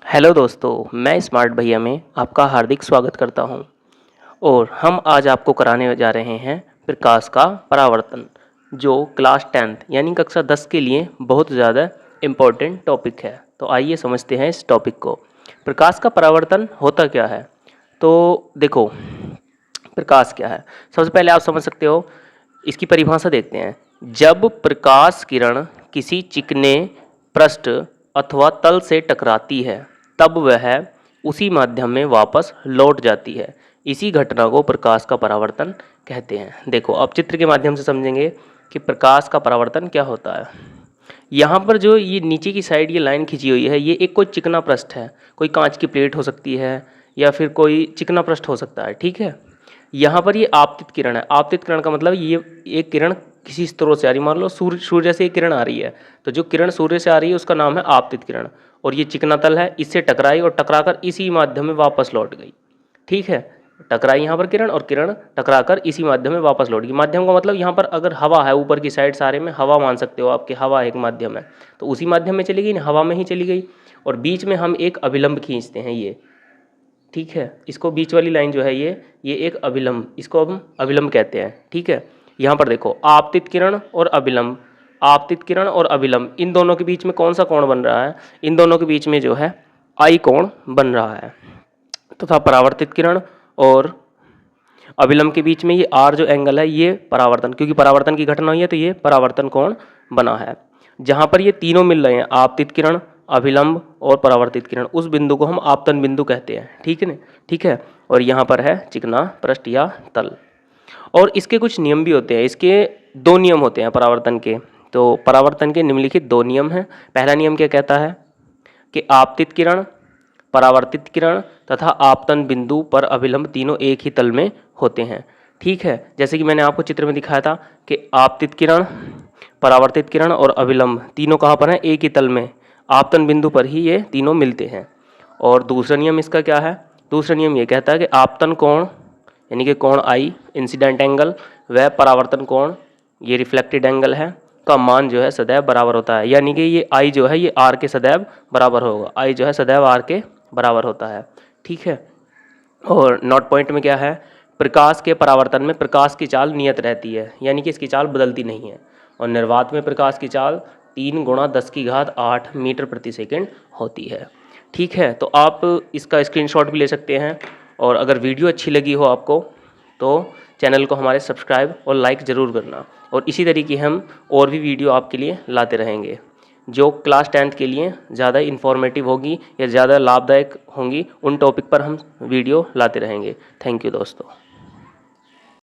Hello दोस्तों, मैं smart भैया में आपका हार्दिक स्वागत करता हूं और हम आज आपको कराने जा रहे हैं प्रकाश का परावर्तन, जो क्लास 10th यानी कक्षा 10 के लिए बहुत ज़्यादा इम्पोर्टेंट टॉपिक है। तो आइए समझते हैं इस टॉपिक को। प्रकाश का परावर्तन होता क्या है? तो देखो, प्रकाश क्या है? सबसे पहले आप समझ सकते हो, इसकी परिभाषा देखते हैं। जब प्रकाश किरण किसी चिकने पृष्ठ अथवा तल से टकराती है, तब वह उसी माध्यम में वापस लौट जाती है। इसी घटना को प्रकाश का परावर्तन कहते हैं। देखो, अब चित्र के माध्यम से समझेंगे कि प्रकाश का परावर्तन क्या होता है। यहाँ पर जो ये नीचे की साइड ये लाइन खींची हुई है, ये एक कोई चिकना पृष्ठ है। कोई कांच की प्लेट हो सकती है या फिर कोई चिकना पृष्ठ हो सकता है, ठीक है। यहाँ पर ये आपतित किरण है। आपतित किरण का मतलब ये एक किरण किसी स्रोत से आ रही, मान लो सूर्य से एक किरण आ रही है, तो जो किरण सूर्य से आ रही है उसका नाम है आपतित किरण। और ये चिकना तल है, इससे टकराई और टकराकर इसी माध्यम में वापस लौट गई, ठीक है। टकराई यहाँ पर किरण और किरण टकराकर इसी माध्यम में वापस लौट गई। माध्यम का मतलब यहाँ पर अगर हवा है, ऊपर की साइड सारे में हवा मान सकते हो आपके, हवा एक माध्यम है, तो उसी माध्यम में चली गई ना, हवा में ही चली गई। और बीच में हम एक अभिलंब खींचते हैं, ये ठीक है। इसको बीच वाली लाइन जो है ये एक अभिलंब, इसको हम अभिलंब कहते हैं, ठीक है। यहाँ पर देखो, आपतित किरण और अभिलंब, आपतित किरण और अभिलंब, इन दोनों के बीच में कौन सा कोण बन रहा है? इन दोनों के बीच में जो है आई कोण बन रहा है। तथा परावर्तित किरण और अभिलंब के बीच में ये आर जो एंगल है, ये परावर्तन, क्योंकि परावर्तन की घटना हुई है तो ये परावर्तन कोण बना है। जहाँ पर ये तीनों मिल रहे हैं, आपतित किरण, अभिलंब और परावर्तित किरण, उस बिंदु को हम आपतन बिंदु कहते हैं, ठीक है ना, ठीक है। और यहाँ पर है चिकना पृष्ठ या तल। और इसके कुछ नियम भी होते हैं। इसके दो नियम होते हैं परावर्तन के। तो परावर्तन के निम्नलिखित दो नियम हैं। पहला नियम क्या कहता है कि आपतित किरण, परावर्तित किरण तथा आपतन बिंदु पर अभिलंब तीनों एक ही तल में होते हैं, ठीक है। जैसे कि मैंने आपको चित्र में दिखाया था कि आपतित किरण, परावर्तित किरण और अभिलंब तीनों कहाँ पर हैं? एक ही तल में, आपतन बिंदु पर ही ये तीनों मिलते हैं। और दूसरा नियम इसका क्या है? दूसरा नियम ये कहता है कि आपतन कोण यानी कि कोण आई, इंसिडेंट एंगल, व परावर्तन कोण, ये रिफ्लेक्टेड एंगल है, का मान जो है सदैव बराबर होता है। यानी कि ये आई जो है ये आर के सदैव बराबर होगा। आई जो है सदैव आर के बराबर होता है, ठीक है। और नोट पॉइंट में क्या है? प्रकाश के परावर्तन में प्रकाश की चाल नियत रहती है, यानी कि इसकी चाल बदलती नहीं है। और निर्वात में प्रकाश की चाल 3 × 10⁸ मीटर प्रति सेकंड होती है, ठीक है। तो आप इसका स्क्रीनशॉट भी ले सकते हैं। और अगर वीडियो अच्छी लगी हो आपको तो चैनल को हमारे सब्सक्राइब और लाइक ज़रूर करना। और इसी तरीके हम और भी वीडियो आपके लिए लाते रहेंगे, जो क्लास 10th के लिए ज़्यादा इन्फॉर्मेटिव होगी या ज़्यादा लाभदायक होंगी। उन टॉपिक पर हम वीडियो लाते रहेंगे। थैंक यू दोस्तों।